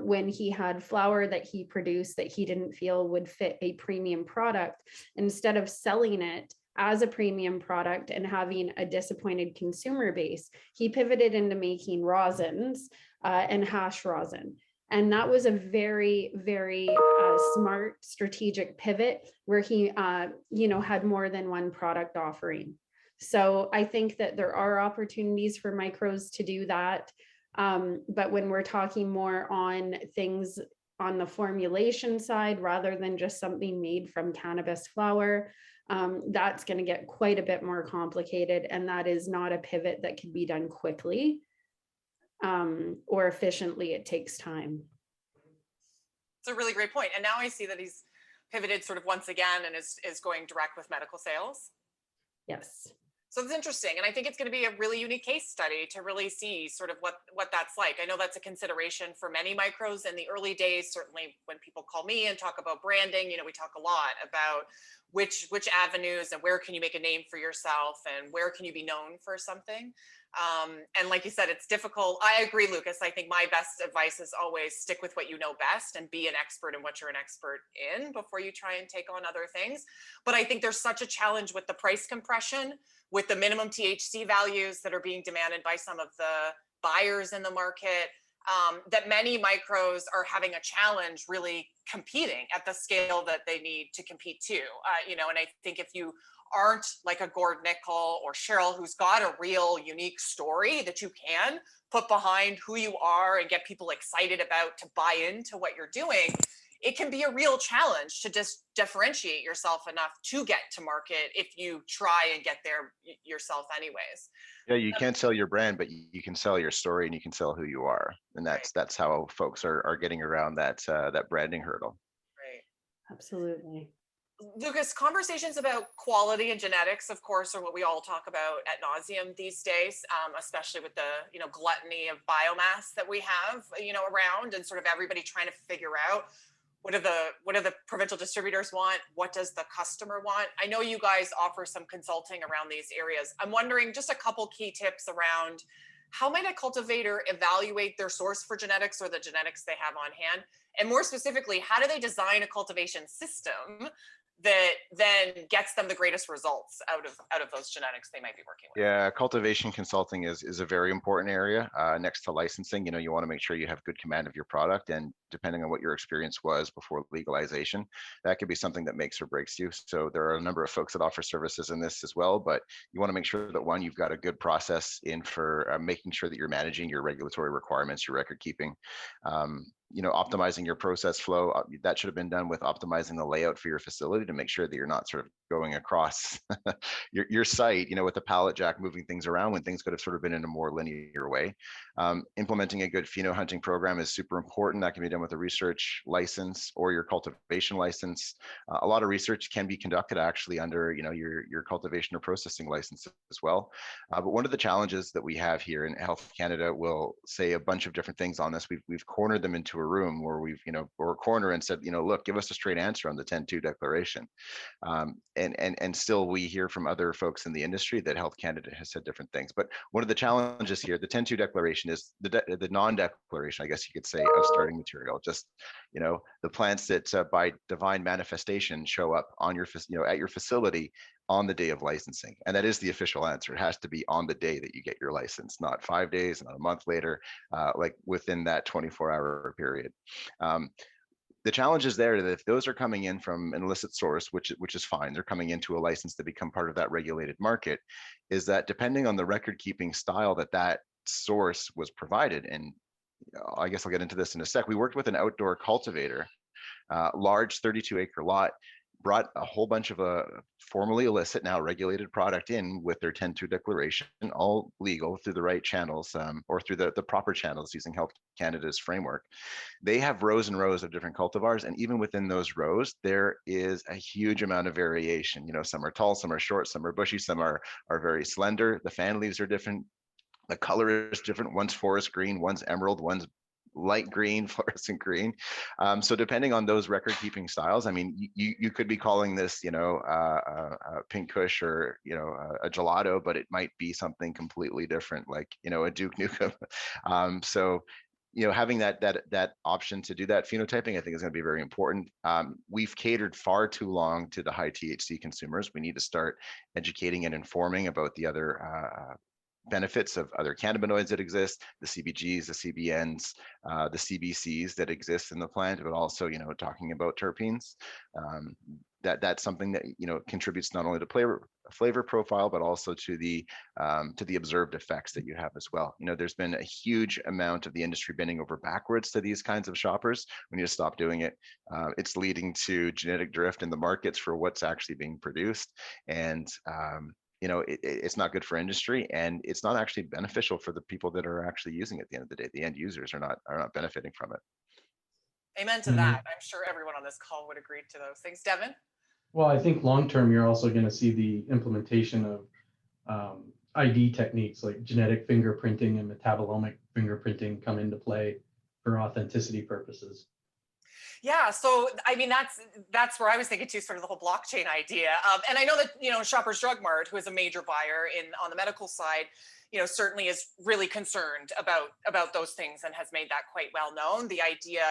when he had flower that he produced that he didn't feel would fit a premium product. Instead of selling it as a premium product and having a disappointed consumer base, he pivoted into making rosins and hash rosin. And that was a very, very smart strategic pivot where he, had more than one product offering. So I think that there are opportunities for micros to do that. But when we're talking more on things on the formulation side, rather than just something made from cannabis flower, that's going to get quite a bit more complicated. And that is not a pivot that can be done quickly or efficiently. It takes time. It's a really great point. And now I see that he's pivoted sort of once again and is going direct with medical sales. Yes. So it's interesting. And I think it's going to be a really unique case study to really see sort of what that's like. I know that's a consideration for many micros in the early days. Certainly when people call me and talk about branding, you know, we talk a lot about which avenues and where can you make a name for yourself and where can you be known for something. And like you said, it's difficult. I agree, Lucas. I think my best advice is always stick with what you know best and be an expert in what you're an expert in before you try and take on other things. But I think there's such a challenge with the price compression, with the minimum THC values that are being demanded by some of the buyers in the market, that many micros are having a challenge really competing at the scale that they need to compete to. You know, and I think if you aren't like a Gord Nickel or Cheryl, who's got a real unique story that you can put behind who you are and get people excited about to buy into what you're doing, it can be a real challenge to just differentiate yourself enough to get to market if you try and get there yourself anyways. Yeah, you can't sell your brand, but you can sell your story and you can sell who you are. And that's how folks are getting around that branding hurdle. Right. Absolutely. Lucas, conversations about quality and genetics, of course, are what we all talk about at nauseum these days, especially with the gluttony of biomass that we have around, and sort of everybody trying to figure out what do the provincial distributors want, what does the customer want. I know you guys offer some consulting around these areas. I'm wondering just a couple key tips around how might a cultivator evaluate their source for genetics or the genetics they have on hand, and more specifically, how do they design a cultivation system that then gets them the greatest results out of those genetics they might be working with? Yeah, cultivation consulting is a very important area next to licensing. You want to make sure you have good command of your product, and depending on what your experience was before legalization, that could be something that makes or breaks you. So there are a number of folks that offer services in this as well, but you want to make sure that, one, you've got a good process in for making sure that you're managing your regulatory requirements, your record keeping. Optimizing your process flow, that should have been done with optimizing the layout for your facility to make sure that you're not sort of going across your site, with the pallet jack, moving things around when things could have sort of been in a more linear way. Implementing a good pheno hunting program is super important. That can be done with a research license or your cultivation license. A lot of research can be conducted actually under, your cultivation or processing license as well. But one of the challenges that we have here in Health Canada will say a bunch of different things on this. We've cornered them into a room where we've, or a corner and said, look, give us a straight answer on the 10.2 declaration. And still we hear from other folks in the industry that Health Canada has said different things. But one of the challenges here, the 10.2 declaration is the non-declaration, I guess you could say, of starting material. Just, the plants that by divine manifestation show up on your, at your facility on the day of licensing. And that is the official answer. It has to be on the day that you get your license, not 5 days, not a month later, like within that 24-hour period. The challenge is there that if those are coming in from an illicit source, which is fine, they're coming into a license to become part of that regulated market, is that depending on the record keeping style that source was provided, and I guess I'll get into this in a sec, we worked with an outdoor cultivator, large 32-acre lot, brought a whole bunch of formerly illicit, now regulated product in with their 10.2 declaration, all legal through the right channels, or through the proper channels using Health Canada's framework. They have rows and rows of different cultivars, and even within those rows, there is a huge amount of variation. Some are tall, some are short, some are bushy, some are very slender. The fan leaves are different. The color is different. One's forest green, one's emerald, one's light green, fluorescent green. So depending on those record keeping styles, I mean, you could be calling this, a pink kush or, a gelato, but it might be something completely different, like, a Duke Nukem. So, having that option to do that phenotyping, I think, is going to be very important. We've catered far too long to the high THC consumers. We need to start educating and informing about the other benefits of other cannabinoids that exist, the CBGs, the CBNs, the CBCs that exist in the plant, but also, talking about terpenes. that's something that, you know, contributes not only to flavor profile, but also to the observed effects that you have as well. You know, there's been a huge amount of the industry bending over backwards to these kinds of shoppers. We need to stop doing it. It's leading to genetic drift in the markets for what's actually being produced, and you know, it's not good for industry, and it's not actually beneficial for the people that are actually using it. At the end of the day, the end users are not benefiting from it. Amen to that. I'm sure everyone on this call would agree to those things. Devin? Well, I think long term, you're also going to see the implementation of ID techniques like genetic fingerprinting and metabolomic fingerprinting come into play for authenticity purposes. Yeah, so I mean that's where I was thinking too, sort of the whole blockchain idea. And I know that, you know, Shoppers Drug Mart, who is a major buyer on the medical side, you know, certainly is really concerned about those things and has made that quite well known. The idea,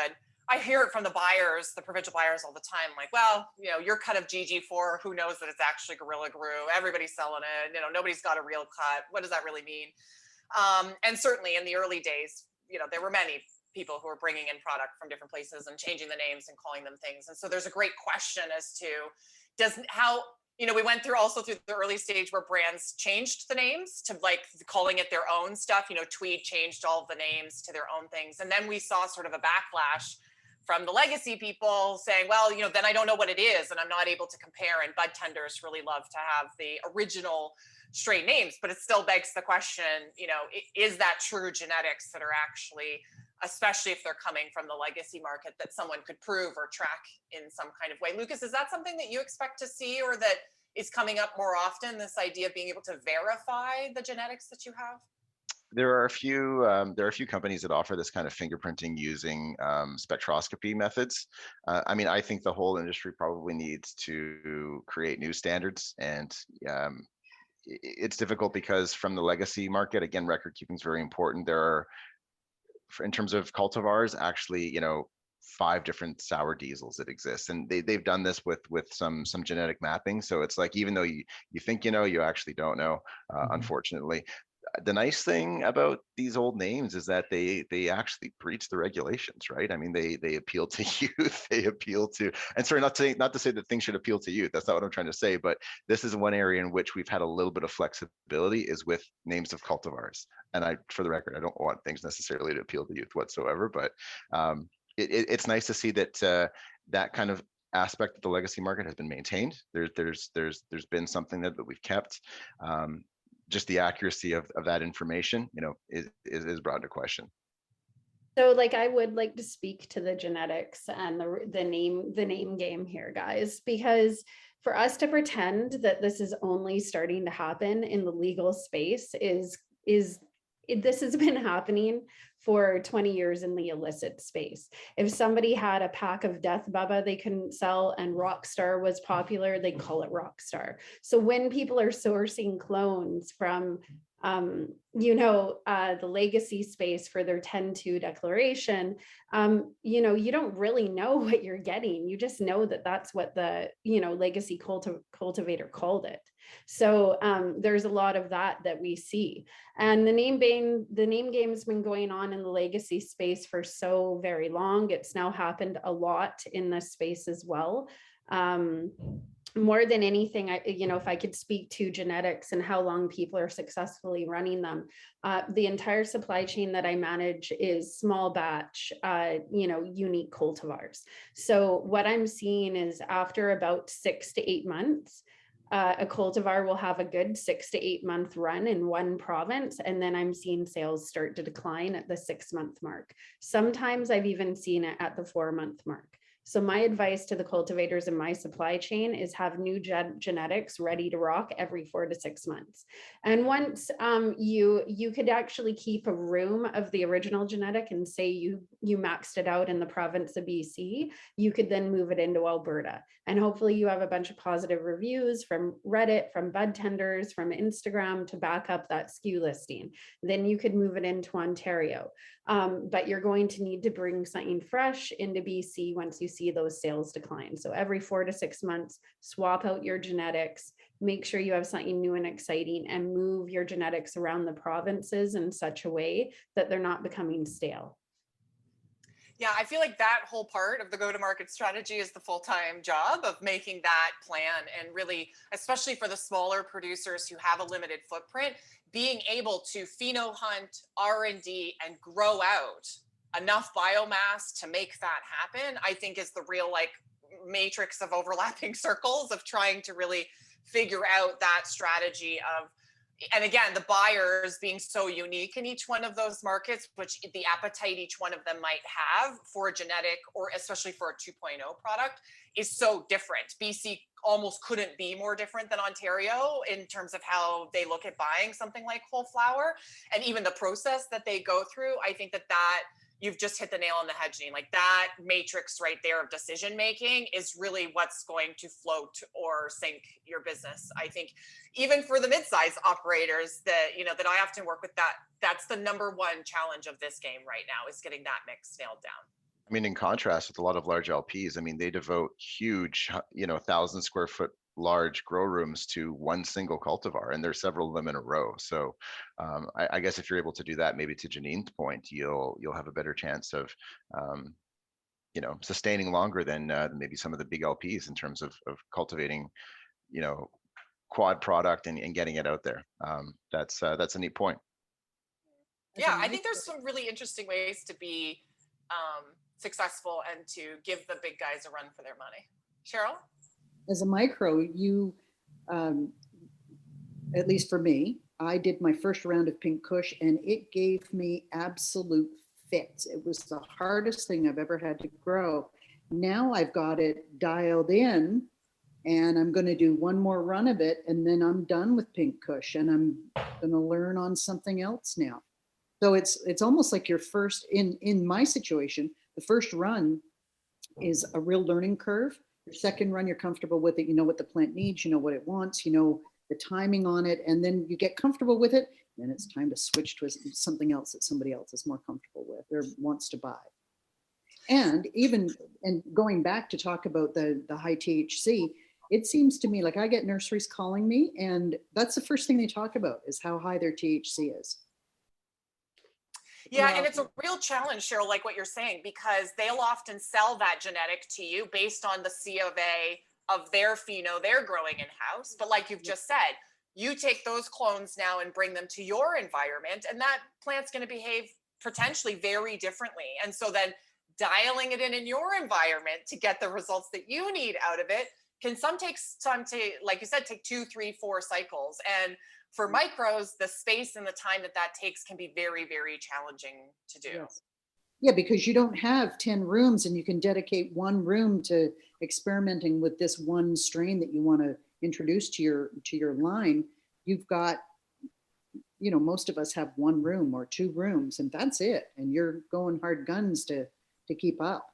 I hear it from the buyers, the provincial buyers all the time, like, well, you know, your cut of GG4, who knows that it's actually Gorilla Glue? Everybody's selling it. You know, nobody's got a real cut. What does that really mean? And certainly in the early days, you know, there were many people who are bringing in product from different places and changing the names and calling them things. And so there's a great question as to you know, we went through also through the early stage where brands changed the names to like calling it their own stuff. You know, Tweed changed all of the names to their own things. And then we saw sort of a backlash from the legacy people saying, well, you know, then I don't know what it is and I'm not able to compare. And bud tenders really love to have the original straight names, but it still begs the question, you know, is that true genetics that are actually, especially if they're coming from the legacy market, that someone could prove or track in some kind of way? Lucas, is that something that you expect to see or that is coming up more often, this idea of being able to verify the genetics that you have? There are a few companies that offer this kind of fingerprinting using spectroscopy methods. I mean, I think the whole industry probably needs to create new standards, and it's difficult because from the legacy market, again, record keeping is very important. There are, in terms of cultivars, actually, you know, 5 different sour diesels that exist, and they've done this with some genetic mapping. So it's like, even though you think you know, you actually don't know, unfortunately. The nice thing about these old names is that they actually breach the regulations, right? I mean, they appeal to youth, they appeal to, and sorry, not to say that things should appeal to youth. That's not what I'm trying to say, but this is one area in which we've had a little bit of flexibility, is with names of cultivars. And for the record, I don't want things necessarily to appeal to youth whatsoever, but it's nice to see that that kind of aspect of the legacy market has been maintained. There's been something that we've kept. Just the accuracy of that information, you know, is brought into question. So like, I would like to speak to the genetics and the name game here, guys, because for us to pretend that this is only starting to happen in the legal space this has been happening for 20 years in the illicit space. If somebody had a pack of Death Bubba they couldn't sell and Rockstar was popular, they call it Rockstar. So when people are sourcing clones from the legacy space for their 10-2 declaration, you don't really know what you're getting. You just know that that's what the, legacy cultivator called it. So there's a lot of that we see. And the name game's been going on in the legacy space for so very long. It's now happened a lot in this space as well. More than anything, if I could speak to genetics and how long people are successfully running them, the entire supply chain that I manage is small batch, unique cultivars. So what I'm seeing is after about 6 to 8 months, a cultivar will have a good 6 to 8 month run in one province. And then I'm seeing sales start to decline at the 6 month mark. Sometimes I've even seen it at the 4 month mark. So my advice to the cultivators in my supply chain is have new genetics ready to rock every 4 to 6 months. And once you could actually keep a room of the original genetic and say you maxed it out in the province of BC, you could then move it into Alberta. And hopefully you have a bunch of positive reviews from Reddit, from bud tenders, from Instagram to back up that SKU listing. Then you could move it into Ontario. But you're going to need to bring something fresh into BC once you see those sales decline. So every 4 to 6 months, swap out your genetics, make sure you have something new and exciting, and move your genetics around the provinces in such a way that they're not becoming stale. Yeah, I feel like that whole part of the go-to-market strategy is the full-time job of making that plan, and really, especially for the smaller producers who have a limited footprint, being able to pheno hunt, R&D, and grow out enough biomass to make that happen, I think is the real like matrix of overlapping circles of trying to really figure out that strategy of, and again, the buyers being so unique in each one of those markets, which the appetite each one of them might have for a genetic, or especially for a 2.0 product, is so different. BC almost couldn't be more different than Ontario in terms of how they look at buying something like whole flower, and even the process that they go through. I think that you've just hit the nail on the head, Janine. Like that matrix right there of decision making is really what's going to float or sink your business. I think even for the mid-size operators that that I often work with, that's the number one challenge of this game right now, is getting that mix nailed down. I mean, in contrast with a lot of large LPs, I mean, they devote huge, 1,000 square foot large grow rooms to one single cultivar, and there's several of them in a row. So I guess if you're able to do that, maybe to Janine's point, you'll have a better chance of sustaining longer than maybe some of the big LPs in terms of cultivating, quad product and getting it out there. That's a neat point. Yeah, I think there's some really interesting ways to be successful and to give the big guys a run for their money. Cheryl? As a micro, you, at least for me, I did my first round of Pink Kush and it gave me absolute fits. It was the hardest thing I've ever had to grow. Now I've got it dialed in, and I'm going to do one more run of it, and then I'm done with Pink Kush, and I'm going to learn on something else now. So it's almost like your first, in my situation, the first run is a real learning curve. Your second run, you're comfortable with it. You know what the plant needs, you know what it wants, you know the timing on it, and then you get comfortable with it. Then it's time to switch to something else that somebody else is more comfortable with or wants to buy. And going back to talk about the high THC, it seems to me like I get nurseries calling me, and that's the first thing they talk about is how high their THC is. Yeah, and it's a real challenge, Cheryl, like what you're saying, because they'll often sell that genetic to you based on the C of A of their pheno they're growing in-house. But like you've just said, you take those clones now and bring them to your environment, and that plant's going to behave potentially very differently. And so then dialing it in your environment to get the results that you need out of it can take time to, like you said, take 2, 3, 4 cycles. And for micros, the space and the time that takes can be very, very challenging to do. Yes. Yeah, because you don't have 10 rooms and you can dedicate one room to experimenting with this one strain that you want to introduce to your line. You've got, most of us have one room or 2 rooms, and that's it. And you're going hard guns to keep up.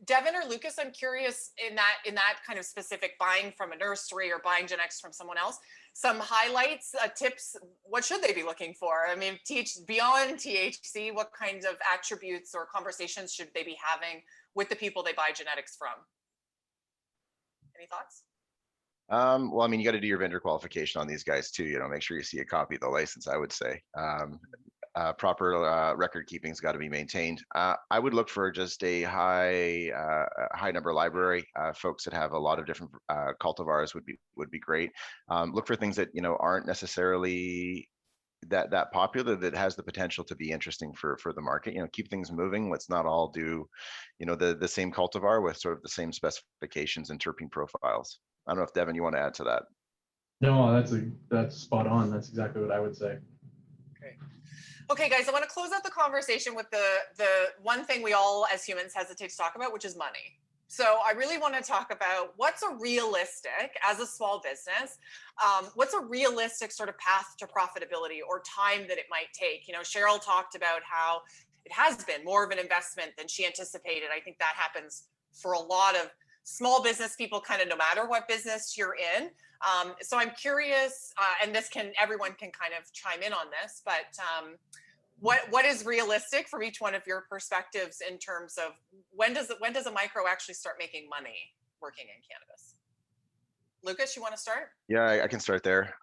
Devin or Lucas, I'm curious in that kind of specific buying from a nursery or buying genetics from someone else, some highlights, tips, what should they be looking for? I mean, beyond THC, what kinds of attributes or conversations should they be having with the people they buy genetics from? Any thoughts? Well, I mean, you got to do your vendor qualification on these guys too. Make sure you see a copy of the license, I would say. Proper record keeping's got to be maintained. I would look for just a high number library. Folks that have a lot of different cultivars would be great. Look for things that aren't necessarily that popular, that has the potential to be interesting for the market. Keep things moving. Let's not all do the same cultivar with sort of the same specifications and terpene profiles. I don't know if Devin, you want to add to that. No, that's spot on. That's exactly what I would say. Okay, guys, I want to close out the conversation with the one thing we all as humans hesitate to talk about, which is money. So I really want to talk about what's a realistic, as a small business, what's a realistic sort of path to profitability or time that it might take. Cheryl talked about how it has been more of an investment than she anticipated. I think that happens for a lot of small business people, kind of no matter what business you're in. So I'm curious, and everyone can kind of chime in on this, but what is realistic from each one of your perspectives in terms of when does a micro actually start making money working in cannabis? Lucas, you want to start? Yeah, I can start there.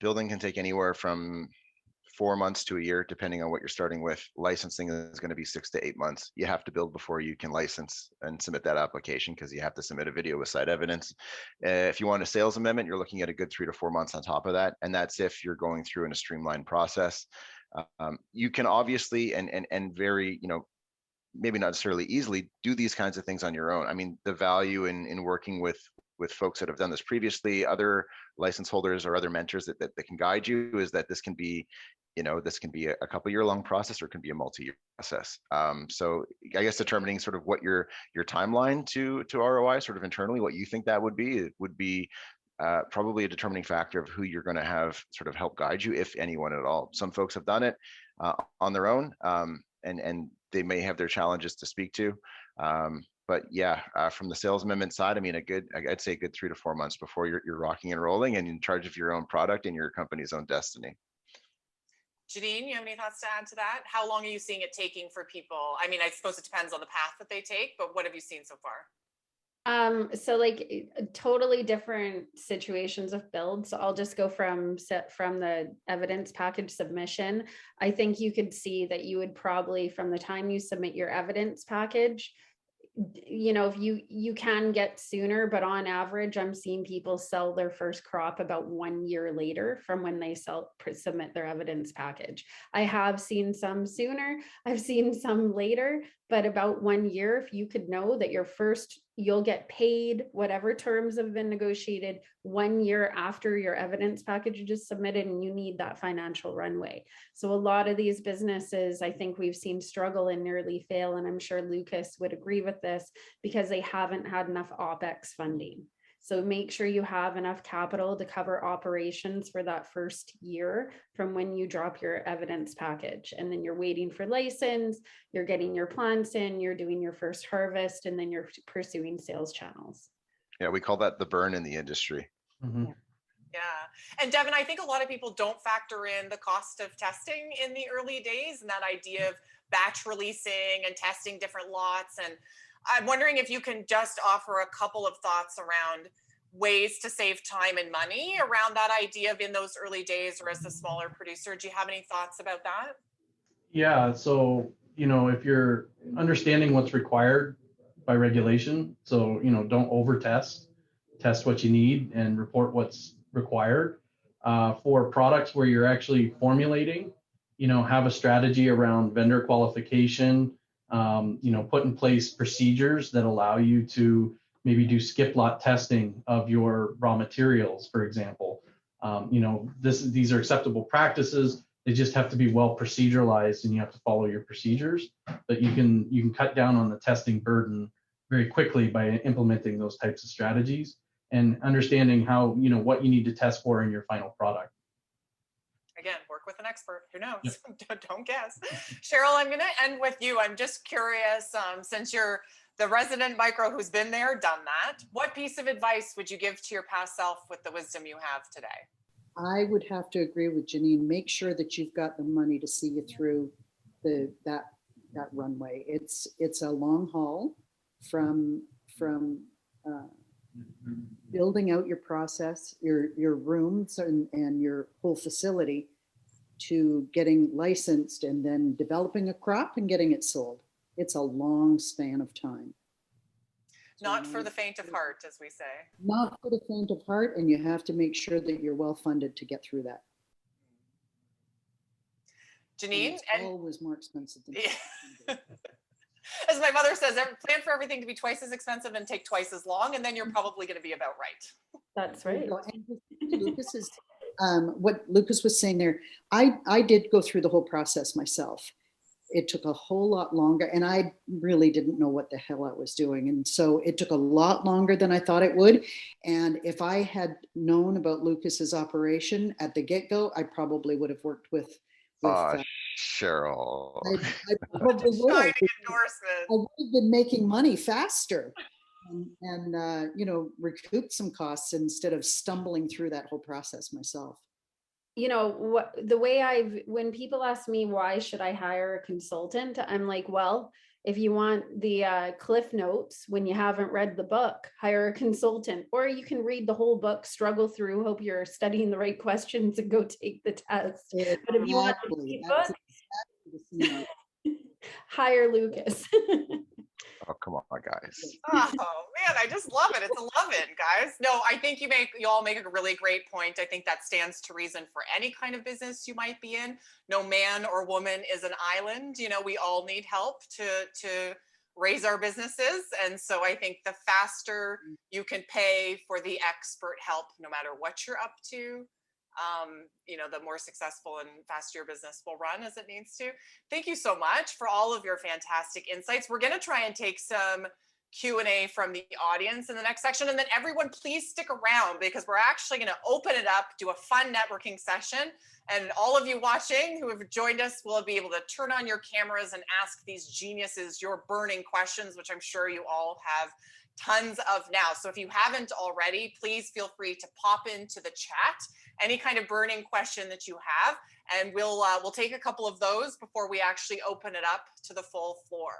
Building can take anywhere from 4 months to a year, depending on what you're starting with. Licensing is going to be 6 to 8 months. You have to build before you can license and submit that application, because you have to submit a video with site evidence. If you want a sales amendment, you're looking at a good 3 to 4 months on top of that. And that's if you're going through in a streamlined process. You can obviously and very, maybe not necessarily easily do these kinds of things on your own. I mean, the value in working with folks that have done this previously, other license holders or other mentors that can guide you, is that this can be, this can be a couple year long process, or it can be a multi-year process. So I guess determining sort of what your timeline to ROI sort of internally, what you think that would be probably a determining factor of who you're going to have sort of help guide you, if anyone at all. Some folks have done it on their own, and they may have their challenges to speak to. But yeah, from the sales amendment side, I mean, I'd say a good 3 to 4 months before you're rocking and rolling and in charge of your own product and your company's own destiny. Janine, you have any thoughts to add to that? How long are you seeing it taking for people? I mean, I suppose it depends on the path that they take, but what have you seen so far? So like totally different situations of build. So I'll just go from the evidence package submission. I think you could see that you would probably, from the time you submit your evidence package, if you can get sooner, but on average, I'm seeing people sell their first crop about 1 year later from when they submit their evidence package. I have seen some sooner, I've seen some later, but about 1 year, if you could know that you'll get paid whatever terms have been negotiated 1 year after your evidence package is submitted, and you need that financial runway. So a lot of these businesses, I think we've seen struggle and nearly fail, and I'm sure Lucas would agree with this, because they haven't had enough OpEx funding. So make sure you have enough capital to cover operations for that first year from when you drop your evidence package. And then you're waiting for license, you're getting your plants in, you're doing your first harvest, and then you're pursuing sales channels. Yeah, we call that the burn in the industry. Mm-hmm. Yeah. And Devin, I think a lot of people don't factor in the cost of testing in the early days, and that idea of batch releasing and testing different lots. And I'm wondering if you can just offer a couple of thoughts around ways to save time and money around that idea of in those early days, or as the smaller producer. Do you have any thoughts about that? Yeah, so if you're understanding what's required by regulation, so don't over test what you need and report what's required. For products where you're actually formulating, have a strategy around vendor qualification, put in place procedures that allow you to maybe do skip lot testing of your raw materials, for example. These are acceptable practices. They just have to be well proceduralized, and you have to follow your procedures. But you can cut down on the testing burden very quickly by implementing those types of strategies and understanding how, what you need to test for in your final product. Again, work with an expert. Who knows? Yep. Don't guess. Cheryl, I'm going to end with you. I'm just curious, since you're the resident micro who's been there, done that, what piece of advice would you give to your past self with the wisdom you have today? I would have to agree with Janine. Make sure that you've got the money to see you through that runway. It's a long haul from building out your process, your rooms and your whole facility, to getting licensed and then developing a crop and getting it sold. It's a long span of time. Not for the faint of heart, as we say. Not for the faint of heart, and you have to make sure that you're well funded to get through that. Janine, it's always more expensive than as my mother says, plan for everything to be twice as expensive and take twice as long, and then you're probably going to be about right. That's right. Lucas is what Lucas was saying there. I did go through the whole process myself. It took a whole lot longer, and I really didn't know what the hell I was doing. And so it took a lot longer than I thought it would. And if I had known about Lucas's operation at the get-go, I probably would have worked with Cheryl. I probably would have. Endorsement. I would have been making money faster and recoup some costs instead of stumbling through that whole process myself. When people ask me why should I hire a consultant, I'm like, well, If you want the Cliff Notes when you haven't read the book, hire a consultant, or you can read the whole book, struggle through, hope you're studying the right questions and go take the test. But if you want the Exactly. book, That's exactly the scenario. hire Lucas. Oh, come on, guys. Oh man, I just love it. It's a love it, guys. No, I think you all make a really great point. I think that stands to reason for any kind of business you might be in. No man or woman is an island. You know, we all need help to raise our businesses. And so I think the faster you can pay for the expert help, no matter what you're up to, you know, the more successful and faster your business will run as it needs to. Thank you so much for all of your fantastic insights. We're going to try and take some Q&A from the audience in the next section. And then everyone, please stick around because we're actually going to open it up, do a fun networking session. And all of you watching who have joined us will be able to turn on your cameras and ask these geniuses your burning questions, which I'm sure you all have tons of now. So if you haven't already, please feel free to pop into the chat any kind of burning question that you have, and we'll take a couple of those before we actually open it up to the full floor.